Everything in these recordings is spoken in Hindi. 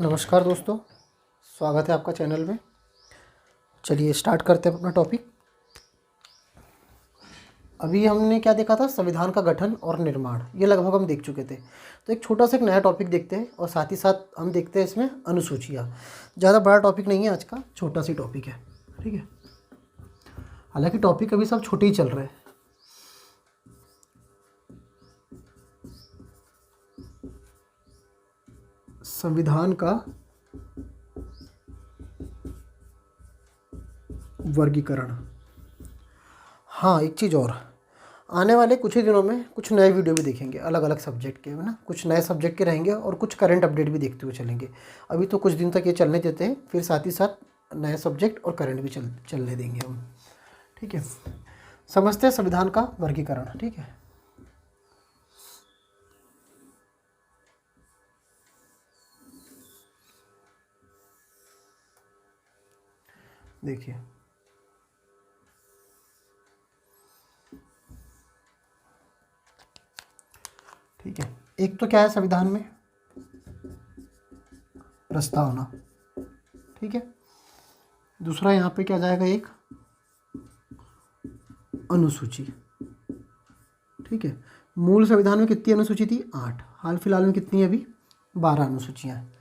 नमस्कार दोस्तों, स्वागत है आपका चैनल में। चलिए स्टार्ट करते हैं अपना टॉपिक। अभी हमने क्या देखा था, संविधान का गठन और निर्माण, ये लगभग हम देख चुके थे। तो एक छोटा सा एक नया टॉपिक देखते हैं और साथ ही साथ हम देखते हैं इसमें अनुसूचियाँ। ज़्यादा बड़ा टॉपिक नहीं है आज का, छोटा सी टॉपिक है, ठीक है। हालांकि टॉपिक अभी सब छोटे ही चल रहे हैं। संविधान का वर्गीकरण। हाँ, एक चीज़ और, आने वाले कुछ ही दिनों में कुछ नए वीडियो भी देखेंगे अलग अलग सब्जेक्ट के, है ना। कुछ नए सब्जेक्ट के रहेंगे और कुछ करंट अपडेट भी देखते हुए चलेंगे। अभी तो कुछ दिन तक ये चलने देते हैं, फिर साथ ही साथ नए सब्जेक्ट और करंट भी चलने देंगे हम, ठीक है। समझते हैं संविधान का वर्गीकरण, ठीक है। देखिए, ठीक है। एक तो क्या है संविधान में, प्रस्तावना, ठीक है। दूसरा यहाँ पे क्या जाएगा, एक अनुसूची, ठीक है। मूल संविधान में कितनी अनुसूची थी, 8। हाल फिलहाल में कितनी है अभी, 12 अनुसूचियाँ हैं,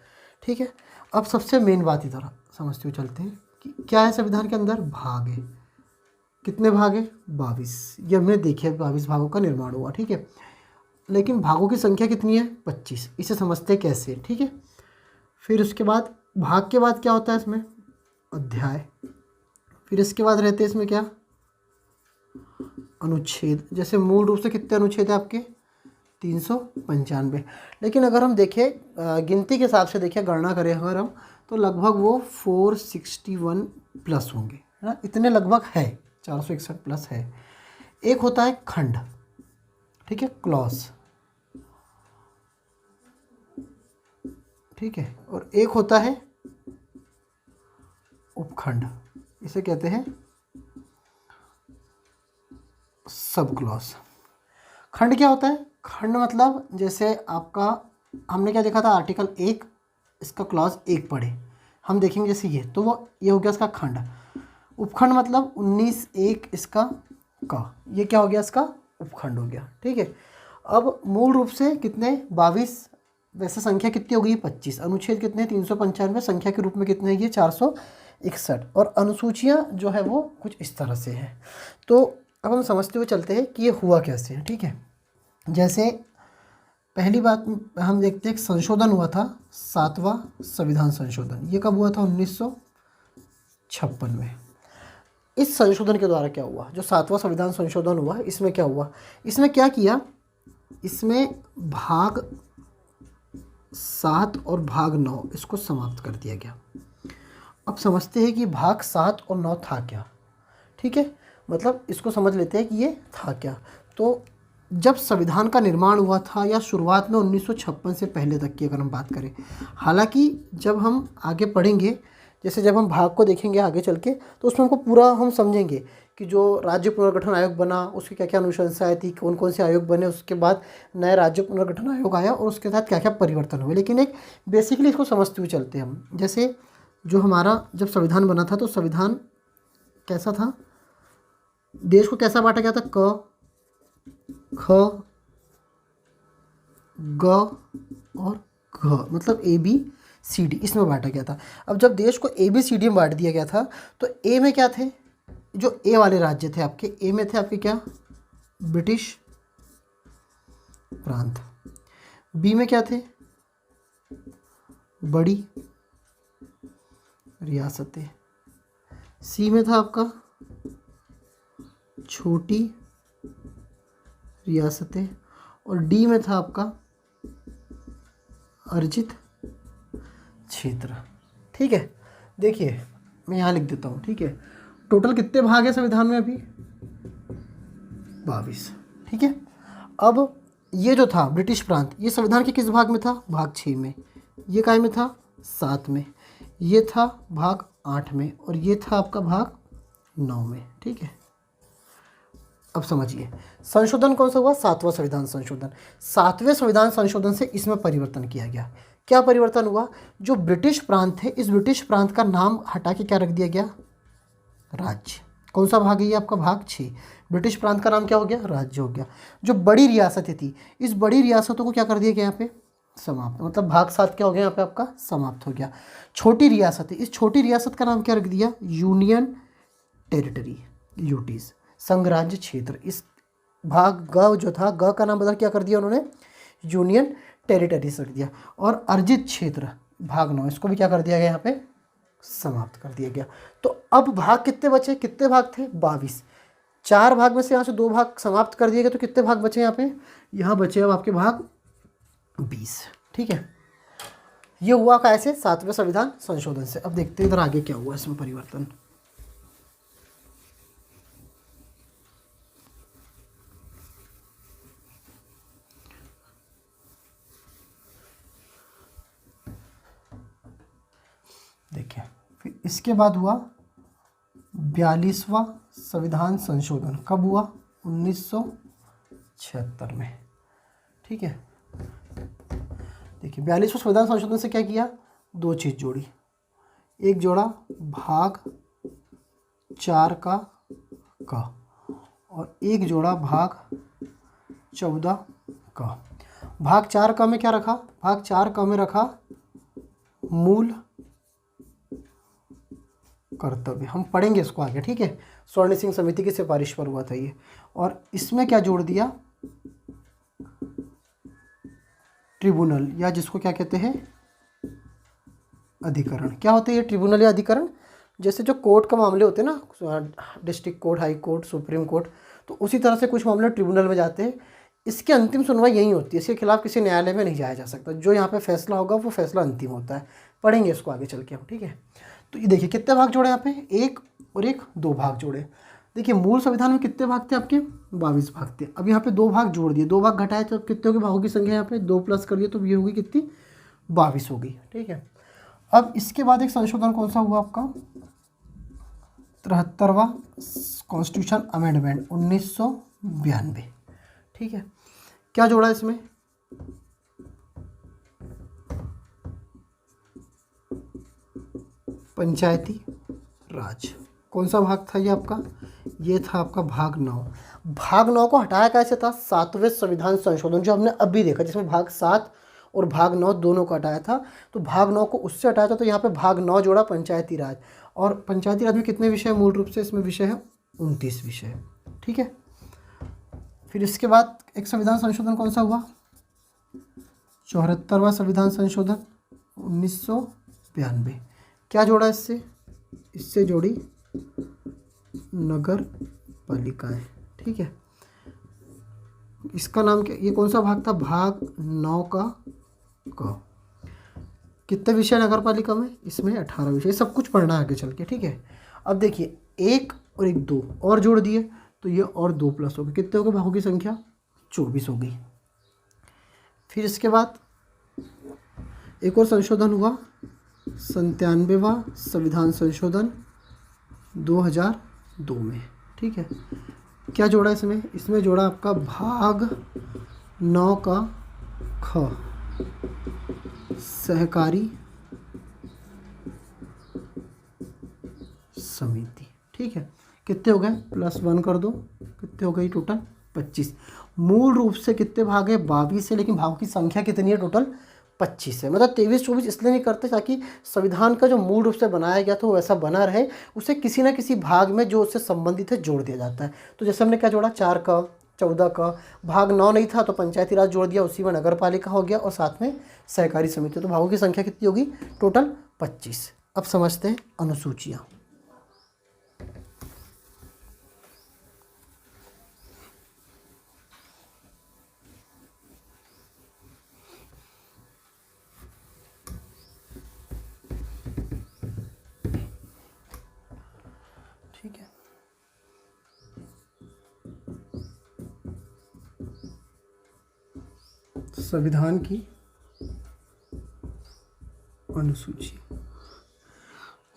ठीक है। अब सबसे मेन बात इधर समझते हुए चलते हैं कि क्या है संविधान के अंदर, भाग है। कितने भाग है, 22। ये हमने देखे 22 भागों का निर्माण हुआ, ठीक है। लेकिन भागों की संख्या कितनी है, 25। इसे समझते हैं कैसे, ठीक है। फिर उसके बाद भाग के बाद क्या होता है इसमें, अध्याय। फिर इसके बाद रहते हैं इसमें क्या, अनुच्छेद। जैसे मूल रूप से कितने अनुच्छेद है आपके, 395। लेकिन अगर हम देखें गिनती के हिसाब से देखें, गणना करें अगर हम, तो लगभग वो 461 प्लस होंगे, है ना। इतने लगभग है, 461 प्लस है। एक होता है खंड, ठीक है, क्लॉज, ठीक है। और एक होता है उपखंड, इसे कहते हैं सब क्लॉज। खंड क्या होता है, खंड मतलब जैसे आपका, हमने क्या देखा था, आर्टिकल 1, इसका क्लॉज 1 पढ़े, हम देखेंगे जैसे तो वो ये हो गया इसका खंड। उपखंड मतलब 19(1) इसका का, ये क्या हो गया, इसका उपखंड हो गया, ठीक है। अब मूल रूप से कितने, 22। वैसे संख्या कितनी हो गई, 25। अनुच्छेद कितने, 395। संख्या के रूप में कितने, ये 461। और अनुसूचियाँ जो है वो कुछ इस तरह से है। तो अब हम समझते हुए चलते हैं कि ये हुआ कैसे है, ठीक है। जैसे पहली बात हम देखते हैं, संशोधन हुआ था, 7वां संविधान संशोधन। ये कब हुआ था, 1956 में। इस संशोधन के द्वारा क्या हुआ, जो 7वां संविधान संशोधन हुआ, इसमें क्या हुआ, इसमें क्या किया, इसमें भाग 7 और भाग 9 इसको समाप्त कर दिया गया। अब समझते हैं कि भाग 7 और 9 था क्या, ठीक है। मतलब इसको समझ लेते हैं कि ये था क्या। तो जब संविधान का निर्माण हुआ था, या शुरुआत में 1956 से पहले तक की अगर हम बात करें, हालांकि जब हम आगे पढ़ेंगे, जैसे जब हम भाग को देखेंगे आगे चल के, तो उसमें हमको पूरा हम समझेंगे कि जो राज्य पुनर्गठन आयोग बना, उसकी क्या क्या अनुशंसाएँ थी, कौन कौन से आयोग बने, उसके बाद नया राज्य पुनर्गठन आयोग आया और उसके साथ क्या क्या परिवर्तन हुए। लेकिन एक बेसिकली इसको समझते हुए चलते हैं हम। जैसे जो हमारा जब संविधान बना था, तो संविधान कैसा था, देश को कैसा बांटा गया था, क, ख, ग और घ, मतलब ABCD, इसमें बांटा गया था। अब जब देश को ABCD में बांट दिया गया था, तो ए में क्या थे, जो ए वाले राज्य थे आपके, ए में थे आपके क्या, ब्रिटिश प्रांत। बी में क्या थे, बड़ी रियासतें। सी में था आपका छोटी रियासतें। और डी में था आपका अर्जित क्षेत्र, ठीक है। देखिए मैं यहाँ लिख देता हूँ, ठीक है। टोटल कितने भाग है संविधान में अभी, 22, ठीक है। अब ये जो था ब्रिटिश प्रांत, ये संविधान के किस भाग में था, भाग 6 में। ये काय में था, 7 में। ये था भाग 8 में, और ये था आपका भाग 9 में, ठीक है। अब समझिए संशोधन कौन सा हुआ, 7वां संविधान संशोधन। 7वें संविधान संशोधन से इसमें परिवर्तन किया गया। क्या परिवर्तन हुआ, जो ब्रिटिश प्रांत थे इस ब्रिटिश प्रांत का नाम हटा के क्या रख दिया गया, राज्य। कौन सा भाग है ये आपका, भाग 6। ब्रिटिश प्रांत का नाम क्या हो गया, राज्य हो गया। जो बड़ी रियासतें थी इस बड़ी रियासतों को क्या कर दिया गया यहाँ पे, समाप्त। मतलब भाग 7 क्या हो गया यहाँ पे आपका, समाप्त हो गया। छोटी रियासतें, इस छोटी रियासत का नाम क्या रख दिया, यूनियन टेरिटरी, यूटीज, संघ राज्य क्षेत्र। इस भाग ग जो था, ग का नाम बदल क्या कर दिया उन्होंने, यूनियन टेरिटरीज रख दिया। और अर्जित क्षेत्र भाग 9, इसको भी क्या कर दिया गया यहाँ पे, समाप्त कर दिया गया। तो अब भाग कितने बचे, कितने भाग थे, 22। 4 भाग में से यहाँ से 2 भाग समाप्त कर दिए गए, तो कितने भाग बचे यहाँ पे, यहाँ बचे अब आपके भाग 20। ठीक है, ये हुआ कैसे, 7वें संविधान संशोधन से। अब देखते हैं इधर आगे क्या हुआ इसमें परिवर्तन। देखिए, फिर इसके बाद हुआ 42वां संविधान संशोधन। कब हुआ, 1976 में। ठीक है, देखिए 42वां संविधान संशोधन से क्या किया, 2 चीज़ जोड़ी। एक जोड़ा भाग 4 का और एक जोड़ा भाग 14 का। भाग 4 का में क्या रखा, भाग 4 का में रखा मूल कर्तव्य। हम पढ़ेंगे इसको आगे, ठीक है। स्वर्ण सिंह समिति की सिफारिश पर हुआ था ये। और इसमें क्या जोड़ दिया, ट्रिब्यूनल, या जिसको क्या कहते हैं, अधिकरण। क्या होते हैं ये ट्रिब्यूनल या अधिकरण, जैसे जो कोर्ट का मामले होते हैं ना, district court, high court, supreme court, तो उसी तरह से कुछ मामले ट्रिब्यूनल में जाते हैं। इसकी अंतिम सुनवाई यही होती है, इसके खिलाफ किसी न्यायालय में नहीं जाया जा सकता। जो यहाँ पे फैसला होगा वो फैसला अंतिम होता है। पढ़ेंगे इसको आगे चल के हम, ठीक है। तो ये देखिए कितने भाग जोड़े यहाँ पे, 1 और 1, 2 भाग जोड़े। देखिए मूल संविधान में कितने भाग थे आपके, 22 भाग थे। अब यहाँ पे 2 भाग जोड़ दिए, 2 भाग घटाए तो कितने हो गए भागों की संख्या, यहाँ पे 2 प्लस कर दिए तो ये होगी कितनी, 22 हो गई, ठीक है। अब इसके बाद एक संशोधन कौन सा हुआ आपका, 73वां कॉन्स्टिट्यूशन अमेंडमेंट 1992, ठीक है। क्या जोड़ा इसमें, पंचायती राज। कौन सा भाग था ये आपका, ये था आपका भाग 9। भाग 9 को हटाया कैसे था, 7वें संविधान संशोधन जो हमने अभी देखा, जिसमें भाग 7 और भाग 9 दोनों को हटाया था। तो भाग 9 को उससे हटाया था, तो यहाँ पे भाग 9 जोड़ा पंचायती राज। और पंचायती राज में कितने विषय, मूल रूप से इसमें विषय है 29 विषय, ठीक है। फिर इसके बाद एक संविधान संशोधन कौन सा हुआ, 74वां संविधान संशोधन 1992। क्या जोड़ा इससे, इससे जोड़ी नगर पालिकाएं, ठीक है। इसका नाम क्या, ये कौन सा भाग था, भाग 9 का कितने विषय नगर पालिका में, इसमें 18 विषय। सब कुछ पढ़ना है आगे चल के, ठीक है। अब देखिए 1 और 1 2 और जोड़ दिए तो ये और 2 प्लस हो गए, कितने हो गए भागों की संख्या, 24 हो गई। फिर इसके बाद एक और संशोधन हुआ, 97वां संविधान संशोधन 2002 में, ठीक है। क्या जोड़ा इसमें, इसमें जोड़ा आपका भाग 9 का ख, सहकारी समिति, ठीक है। कितने हो गए, +1 कर दो, कितने हो गई टोटल 25। मूल रूप से कितने भाग है, 22 है, लेकिन भागों की संख्या कितनी है, टोटल 25 है। मतलब 23-24 इसलिए नहीं करते ताकि संविधान का जो मूल रूप से बनाया गया था वो वैसा बना रहे, उसे किसी ना किसी भाग में जो उससे संबंधित है जोड़ दिया जाता है। तो जैसे हमने क्या जोड़ा, 4 का, 14 का, भाग 9 नहीं था तो पंचायती राज जोड़ दिया, उसी में नगर पालिका हो गया और साथ में सहकारी समिति। तो भागों की संख्या कितनी होगी, टोटल 25। अब समझते हैं अनुसूचियाँ। ठीक है, संविधान की अनुसूची।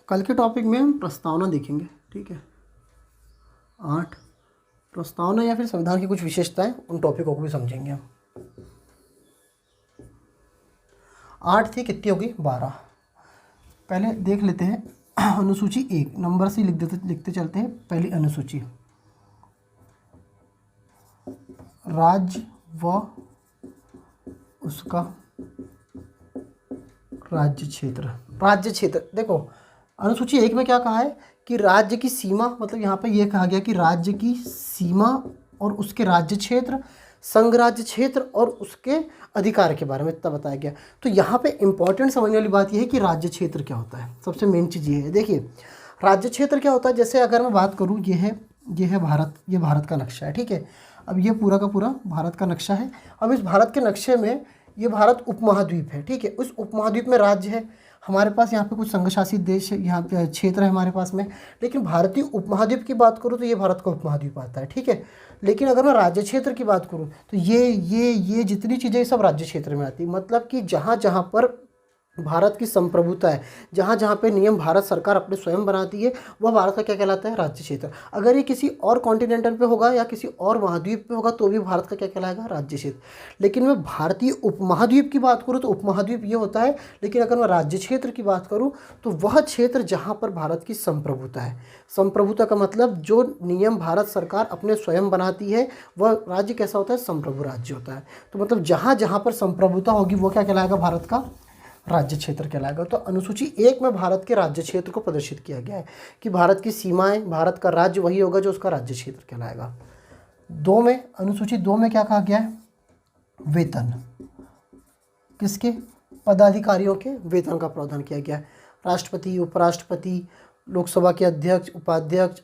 कल के टॉपिक में हम प्रस्तावना देखेंगे, ठीक है। 8 प्रस्तावना या फिर संविधान की कुछ विशेषताएं, उन टॉपिकों को भी समझेंगे हम। 8 थी, कितनी होगी 12। पहले देख लेते हैं अनुसूची 1, नंबर से लिखते चलते हैं। पहली अनुसूची, राज्य व उसका राज्य क्षेत्र। राज्य क्षेत्र, देखो अनुसूची 1 में क्या कहा है कि राज्य की सीमा, मतलब यहाँ पे ये कहा गया कि राज्य की सीमा और उसके राज्य क्षेत्र, संघ राज्य क्षेत्र और उसके अधिकार के बारे में इतना बताया गया। तो यहाँ पे इंपॉर्टेंट समझने वाली बात यह है कि राज्य क्षेत्र क्या होता है। सबसे मेन चीज़ ये है, देखिए राज्य क्षेत्र क्या होता है। जैसे अगर मैं बात करूँ, ये है भारत, ये भारत का नक्शा है, ठीक है। अब ये पूरा का पूरा भारत का नक्शा है। अब इस भारत के नक्शे में ये भारत उपमहाद्वीप है, ठीक है। उस उपमहाद्वीप में राज्य है हमारे पास, यहाँ पे कुछ संघ शासित देश यहाँ पे क्षेत्र है हमारे पास में। लेकिन भारतीय उपमहाद्वीप की बात करूँ तो ये भारत का उपमहाद्वीप आता है, ठीक है। लेकिन अगर मैं राज्य क्षेत्र की बात करूँ तो ये जितनी चीज़ें सब राज्य क्षेत्र में आती है। मतलब कि जहाँ जहाँ पर भारत की संप्रभुता है, जहाँ जहाँ पे नियम भारत सरकार अपने स्वयं बनाती है, वह भारत का क्या कहलाता है, राज्य क्षेत्र। अगर ये किसी और कॉन्टिनेंटल पे होगा या किसी और महाद्वीप पे होगा तो भी भारत का क्या कहलाएगा, राज्य क्षेत्र। लेकिन मैं भारतीय उपमहाद्वीप की बात करूँ तो उपमहाद्वीप ये होता है। लेकिन अगर मैं राज्य क्षेत्र की बात करूँ तो वह क्षेत्र जहाँ पर भारत की संप्रभुता है। संप्रभुता का मतलब जो नियम भारत सरकार अपने स्वयं बनाती है, वह राज्य कैसा होता है, संप्रभु राज्य होता है। तो मतलब जहाँ जहाँ पर संप्रभुता होगी वो क्या कहलाएगा, भारत का राज्य क्षेत्र कहलाएगा। तो अनुसूची 1 में भारत के राज्य क्षेत्र को प्रदर्शित किया गया है कि भारत की सीमाएं, भारत का राज्य वही होगा जो उसका राज्य क्षेत्र कहलाएगा। 2 में, अनुसूची 2 में क्या कहा गया है, वेतन। किसके, पदाधिकारियों के वेतन का प्रावधान किया गया है। राष्ट्रपति, उपराष्ट्रपति, लोकसभा के अध्यक्ष, उपाध्यक्ष,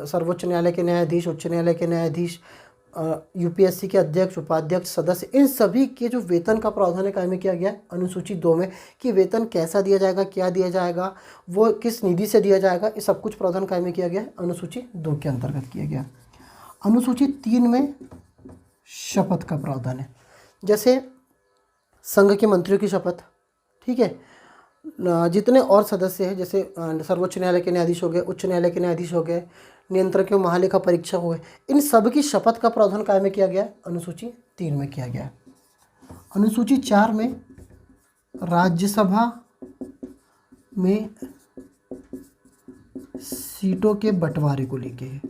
सर्वोच्च न्यायालय के न्यायाधीश, उच्च न्यायालय के न्यायाधीश, यूपीएससी के अध्यक्ष, उपाध्यक्ष, सदस्य, इन सभी के जो वेतन का प्रावधान है कायम किया गया है अनुसूची 2 में कि वेतन कैसा दिया जाएगा, क्या दिया जाएगा, वो किस निधि से दिया जाएगा, ये सब कुछ प्रावधान कायम किया गया है, अनुसूची 2 के अंतर्गत किया गया। अनुसूची 3 में शपथ का प्रावधान है। जैसे संघ के मंत्रियों की शपथ, ठीक है, जितने और सदस्य हैं, जैसे सर्वोच्च न्यायालय के न्यायाधीश हो गए, उच्च न्यायालय के न्यायाधीश हो गए, नियंत्रक एवं महालेखा परीक्षक हुए, इन सब की शपथ का प्रावधान कायम में किया गया, अनुसूची 3 में किया गया। अनुसूची 4 में राज्यसभा में सीटों के बंटवारे को लेके है,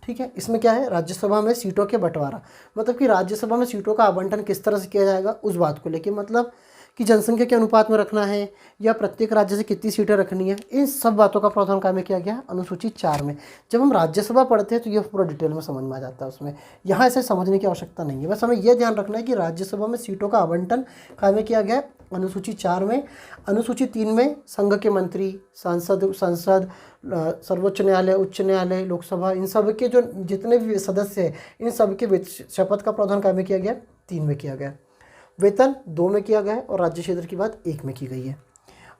ठीक है। इसमें क्या है, राज्यसभा में सीटों के बंटवारा, मतलब कि राज्यसभा में सीटों का आवंटन किस तरह से किया जाएगा उस बात को लेके, मतलब कि जनसंख्या के अनुपात में रखना है या प्रत्येक राज्य से कितनी सीटें रखनी है, इन सब बातों का प्रावधान कायम किया गया अनुसूची 4 में। जब हम राज्यसभा पढ़ते हैं तो ये पूरा डिटेल में समझ में आ जाता है, उसमें यहाँ ऐसे समझने की आवश्यकता नहीं है। बस हमें यह ध्यान रखना है कि राज्यसभा में सीटों का आवंटन कायम किया गया अनुसूची 4 में। अनुसूची 3 में संघ के मंत्री, संसद, सर्वोच्च न्यायालय, उच्च न्यायालय, लोकसभा, इन सब के जो जितने भी सदस्य हैं, इन सब के शपथ का प्रावधान कायम किया गया 3 में किया गया। वेतन 2 में किया गया है और राज्य क्षेत्र की बात 1 में की गई है।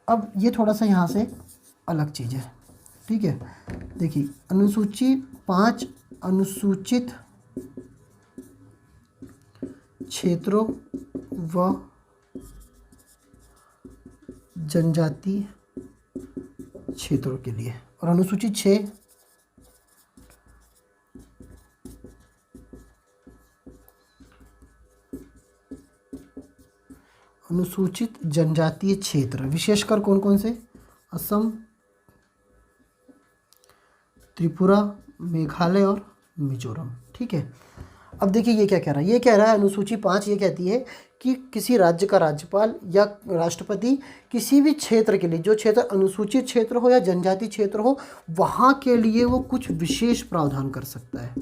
अब ये थोड़ा सा यहाँ से अलग चीज़ है, ठीक है। देखिए अनुसूची 5 अनुसूचित क्षेत्रों व जनजातीय क्षेत्रों के लिए, और अनुसूची 6 अनुसूचित जनजातीय क्षेत्र, विशेषकर कौन कौन से, असम, त्रिपुरा, मेघालय और मिजोरम, ठीक है। अब देखिए ये क्या कह रहा है, ये कह रहा है अनुसूची 5 ये कहती है कि किसी राज्य का राज्यपाल या राष्ट्रपति किसी भी क्षेत्र के लिए, जो क्षेत्र अनुसूचित क्षेत्र हो या जनजातीय क्षेत्र हो, वहाँ के लिए वो कुछ विशेष प्रावधान कर सकता है,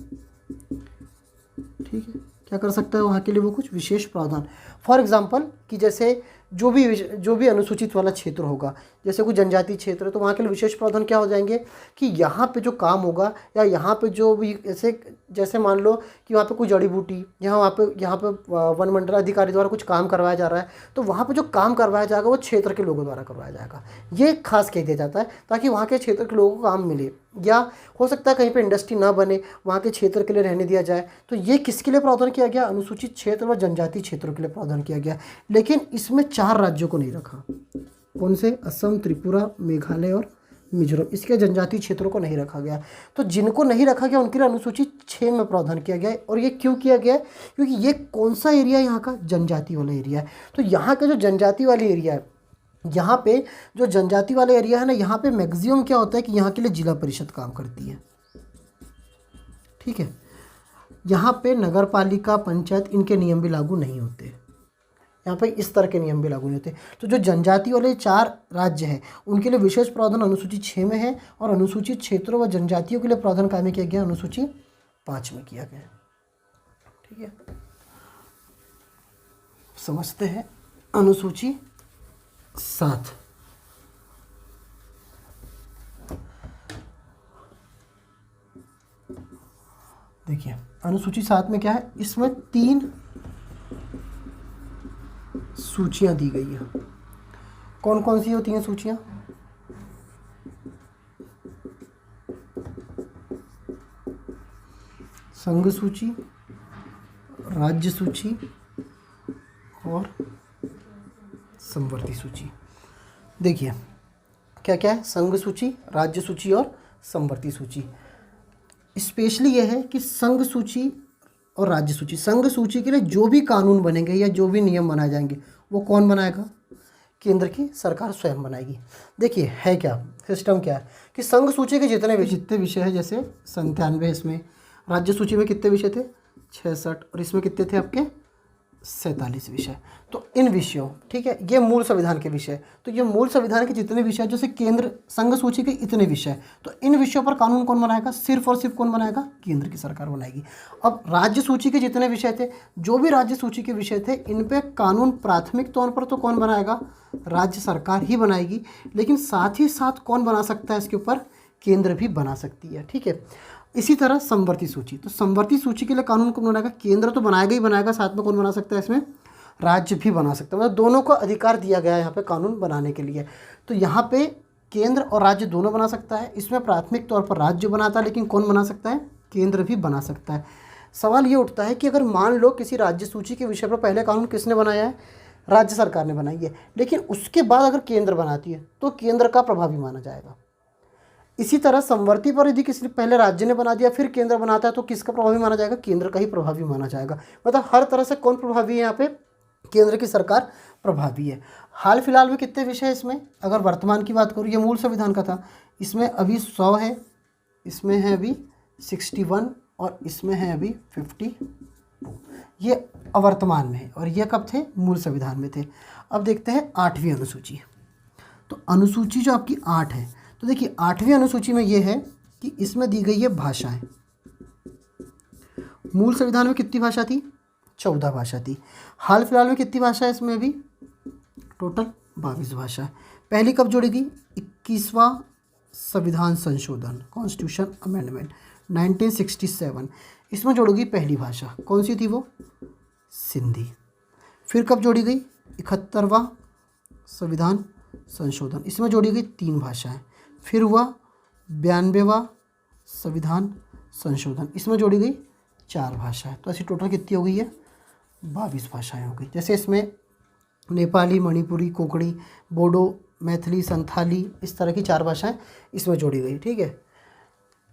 ठीक है। क्या कर सकता है, वहाँ के लिए वो कुछ विशेष प्रावधान। फॉर एग्जांपल कि जैसे जो भी अनुसूचित वाला क्षेत्र होगा, जैसे कोई जनजातीय क्षेत्र है, तो वहाँ के लिए विशेष प्रावधान क्या हो जाएंगे कि यहाँ पे जो काम होगा या यहाँ पे जो भी जैसे मान लो कि वहाँ पे कोई जड़ी बूटी, यहाँ पे वन मंडल अधिकारी द्वारा कुछ काम करवाया जा रहा है, तो वहाँ पे जो काम करवाया जाएगा वो क्षेत्र के लोगों द्वारा करवाया जाएगा। ये खास कह दिया जाता है ताकि वहाँ के क्षेत्र के लोगों को काम मिले, या हो सकता है कहीं पर इंडस्ट्री ना बने, वहाँ के क्षेत्र के लिए रहने दिया जाए। तो ये किसके लिए प्रावधान किया गया, अनुसूचित क्षेत्र व जनजातीय क्षेत्रों के लिए प्रावधान किया गया। लेकिन इसमें 4 राज्यों को नहीं रखा, कौन से, असम, त्रिपुरा, मेघालय और मिजोरम, इसके जनजातीय क्षेत्रों को नहीं रखा गया। तो जिनको नहीं रखा गया उनके लिए अनुसूची 6 में प्रावधान किया गया है। और ये क्यों किया गया है? क्योंकि ये कौन सा एरिया है? यहाँ का जनजाति वाला एरिया है। तो यहाँ का जो जनजाति वाला एरिया है, यहाँ पे जो जनजाति वाला एरिया है ना, यहाँ पे मैक्सिमम क्या होता है कि यहाँ के लिए जिला परिषद काम करती है। ठीक है, यहाँ पे नगर पालिका, पंचायत, इनके नियम भी लागू नहीं होते। यहाँ पे इस तरह के नियम भी लागू नहीं होते। तो जो जनजाति वाले 4 राज्य हैं उनके लिए विशेष प्रावधान अनुसूची 6 में है, और अनुसूचित क्षेत्रों व जनजातियों के लिए प्रावधान कहाँ में किया गया? अनुसूची 5 में किया गया। ठीक है, समझते हैं अनुसूची 7। देखिए अनुसूची 7 में क्या है? इसमें 3 सूचियां दी गई है। कौन कौन सी हो 3 सूचियां? संघ सूची, राज्य सूची और समवर्ती सूची। देखिए क्या क्या है? संघ सूची, राज्य सूची और समवर्ती सूची। स्पेशली यह है कि संघ सूची और राज्य सूची, संघ सूची के लिए जो भी कानून बनेंगे या जो भी नियम बनाए जाएंगे वो कौन बनाएगा? केंद्र की सरकार स्वयं बनाएगी। देखिए है क्या सिस्टम, क्या है कि संघ सूची के जितने विषय हैं, जैसे 97 इसमें, राज्य सूची में कितने विषय थे? 66, और इसमें कितने थे आपके? 47 विषय। तो इन विषयों, ठीक है, ये मूल संविधान के विषय। तो ये मूल संविधान के जितने विषय, जैसे केंद्र संघ सूची के इतने विषय, तो इन विषयों पर कानून कौन बनाएगा? सिर्फ और सिर्फ कौन बनाएगा? केंद्र की सरकार बनाएगी। अब राज्य सूची के जितने विषय थे, जो भी राज्य सूची के विषय थे, इन पे कानून प्राथमिक तौर पर तो कौन बनाएगा? राज्य सरकार ही बनाएगी। लेकिन साथ ही साथ कौन बना सकता है इसके ऊपर? केंद्र भी बना सकती है। ठीक है, इसी तरह समवर्ती सूची, तो समवर्ती सूची के लिए कानून कौन बनाएगा? केंद्र तो बनाएगा ही बनाएगा, साथ में कौन बना सकता है? इसमें राज्य भी बना सकता है। मतलब दोनों को अधिकार दिया गया है यहाँ पे कानून बनाने के लिए। तो यहाँ पे केंद्र और राज्य दोनों बना सकता है। इसमें प्राथमिक तौर पर राज्य बनाता है, लेकिन कौन बना सकता है? केंद्र भी बना सकता है। सवाल ये उठता है कि अगर मान लो किसी राज्य सूची के विषय पर पहले कानून किसने बनाया है? राज्य सरकार ने बनाई है, लेकिन उसके बाद अगर केंद्र बनाती है तो केंद्र का प्रभावी माना जाएगा। इसी तरह समवर्ती पर यदि किसी पहले राज्य ने बना दिया फिर केंद्र बनाता है तो किसका प्रभावी माना जाएगा? केंद्र का ही प्रभावी माना जाएगा। मतलब हर तरह से कौन प्रभावी है यहाँ पे? केंद्र की सरकार प्रभावी है। हाल फिलहाल में कितने विषय इसमें? अगर वर्तमान की बात करूँ, ये मूल संविधान का था, इसमें अभी 100 है, इसमें है अभी 61 और इसमें है अभी 52। ये अवर्तमान में है और ये कब थे? मूल संविधान में थे। अब देखते हैं 8वीं अनुसूची। तो अनुसूची जो आपकी 8 है, तो देखिए 8वीं अनुसूची में ये है कि इसमें दी गई है भाषाएं। मूल संविधान में कितनी भाषा थी? 14 भाषा थी। हाल फिलहाल में कितनी भाषा है इसमें? अभी टोटल 22 भाषा है। पहली कब जोड़ी गई? 21वां संविधान संशोधन, कॉन्स्टिट्यूशन अमेंडमेंट 1967, इसमें जोड़ी गई पहली भाषा। कौन सी थी वो? सिंधी। फिर कब जोड़ी गई? 71वां संविधान संशोधन, इसमें जोड़ी गई 3 भाषाएं। फिर हुआ 92वां संविधान संशोधन, इसमें जोड़ी गई 4 भाषाएं। तो ऐसी टोटल कितनी हो गई है? 22 भाषाएं हो गई। जैसे इसमें नेपाली, मणिपुरी, कोंकणी, बोडो, मैथिली, संथाली, इस तरह की 4 भाषाएं इसमें जोड़ी गई। ठीक है,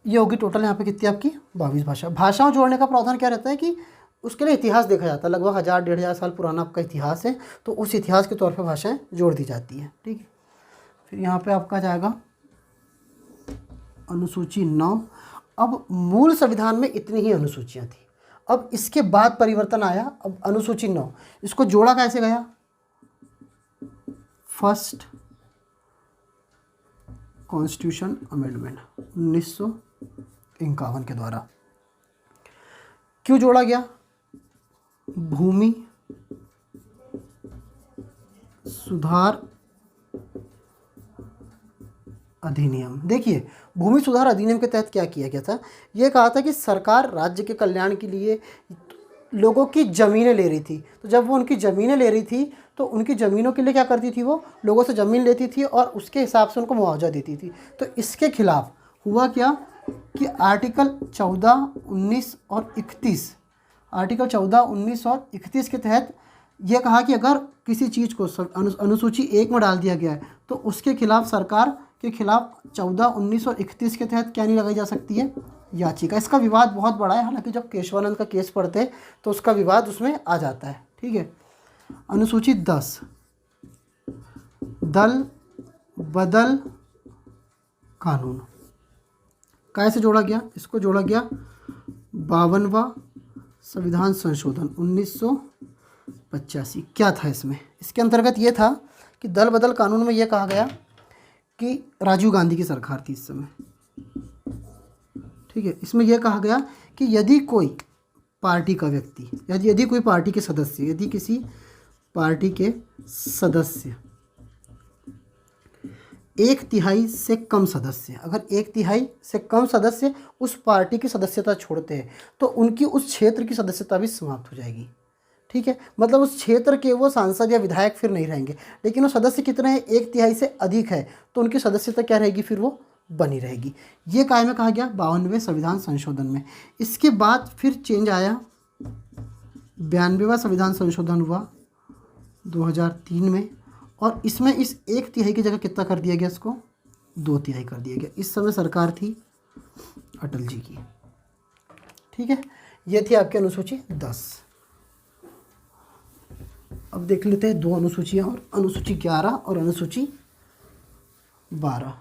ये होगी टोटल यहाँ पे कितनी आपकी? 22 भाषा। भाषाओं जोड़ने का प्रावधान क्या रहता है कि उसके लिए इतिहास देखा जाता है। लगभग 1000-1500 साल पुराना आपका इतिहास है, तो उस इतिहास के तौर पर भाषाएं जोड़ दी जाती हैं। ठीक है, फिर यहाँ पे आपका जाएगा अनुसूची 9। अब मूल संविधान में इतनी ही अनुसूचियाँ थी। अब इसके बाद परिवर्तन आया। अब अनुसूची 9, इसको जोड़ा कैसे गया? फर्स्ट कॉन्स्टिट्यूशन अमेंडमेंट 1951 के द्वारा। क्यों जोड़ा गया? भूमि सुधार अधिनियम। देखिए भूमि सुधार अधिनियम के तहत क्या किया गया था? यह कहा था कि सरकार राज्य के कल्याण के लिए लोगों की ज़मीनें ले रही थी। तो जब वो उनकी ज़मीनें ले रही थी तो उनकी ज़मीनों के लिए क्या करती थी? वो लोगों से ज़मीन लेती थी और उसके हिसाब से उनको मुआवजा देती थी। तो इसके खिलाफ हुआ क्या कि आर्टिकल 14, 19 और 31, आर्टिकल 14, 19 और 31 के तहत यह कहा कि अगर किसी चीज़ को अनुसूची 1 में डाल दिया गया है तो उसके खिलाफ सरकार के खिलाफ 14, 19 और 31 के तहत क्या नहीं लगाई जा सकती है, याचिका। इसका विवाद बहुत बड़ा है, हालांकि जब केशवानंद का केस पढ़ते हैं तो उसका विवाद उसमें आ जाता है। ठीक है। अनुसूची 10, दल बदल कानून कैसे जोड़ा गया? इसको जोड़ा गया 52वां संविधान संशोधन 1985। क्या था इसमें? इसके अंतर्गत ये था कि दल बदल कानून में ये कहा गया कि राजीव गांधी की सरकार थी इस समय। ठीक है। इसमें यह कहा गया कि यदि कोई पार्टी का व्यक्ति, यदि कोई पार्टी के सदस्य, यदि किसी पार्टी के सदस्य 1/3 से कम सदस्य, अगर 1/3 से कम सदस्य उस पार्टी की सदस्यता छोड़ते हैं तो उनकी उस क्षेत्र की सदस्यता भी समाप्त हो जाएगी। ठीक है। मतलब उस क्षेत्र के वो सांसद या विधायक फिर नहीं रहेंगे, लेकिन वो सदस्य कितने हैं? 1/3 से अधिक है, तो उनकी सदस्यता क्या रहेगी? फिर वो बनी रहेगी। ये काय में कहा गया? 52वें संविधान संशोधन में। इसके बाद फिर चेंज आया, 92वां संविधान संशोधन हुआ 2003 में, और इसमें इस 1/3 की जगह कितना कर दिया गया? इसको 2/3 कर दिया गया। इस समय सरकार थी अटल जी की। ठीक है। ये थी आपकी अनुसूची 10। अब देख लेते हैं 2 अनुसूचियाँ और, अनुसूची 11 और अनुसूची 12।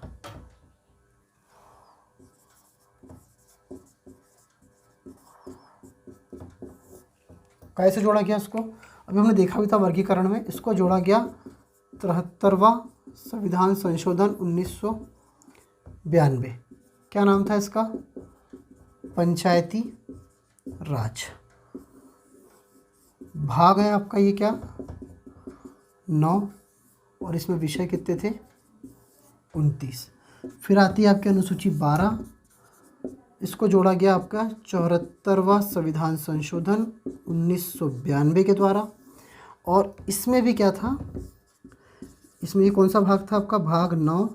कैसे जोड़ा गया इसको? अभी हमने देखा भी था वर्गीकरण में। इसको जोड़ा गया 73वां संविधान संशोधन 1992। क्या नाम था इसका? पंचायती राज। भाग है आपका ये क्या? 9, और इसमें विषय कितने थे? 29। फिर आती है आपकी अनुसूची 12। इसको जोड़ा गया आपका 74वां संविधान संशोधन 1992 के द्वारा। और इसमें भी क्या था? इसमें ये कौन सा भाग था आपका? भाग 9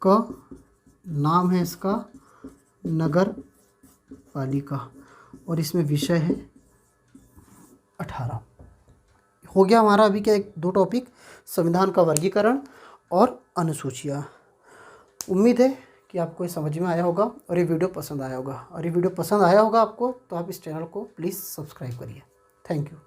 का नाम है इसका नगर पालिका, और इसमें विषय है 18। हो गया हमारा अभी क्या 2 टॉपिक, संविधान का वर्गीकरण और अनुसूचियाँ। उम्मीद है कि आपको ये समझ में आया होगा और ये वीडियो पसंद आया होगा। और ये वीडियो पसंद आया होगा आपको तो आप इस चैनल को प्लीज़ सब्सक्राइब करिए। Thank you.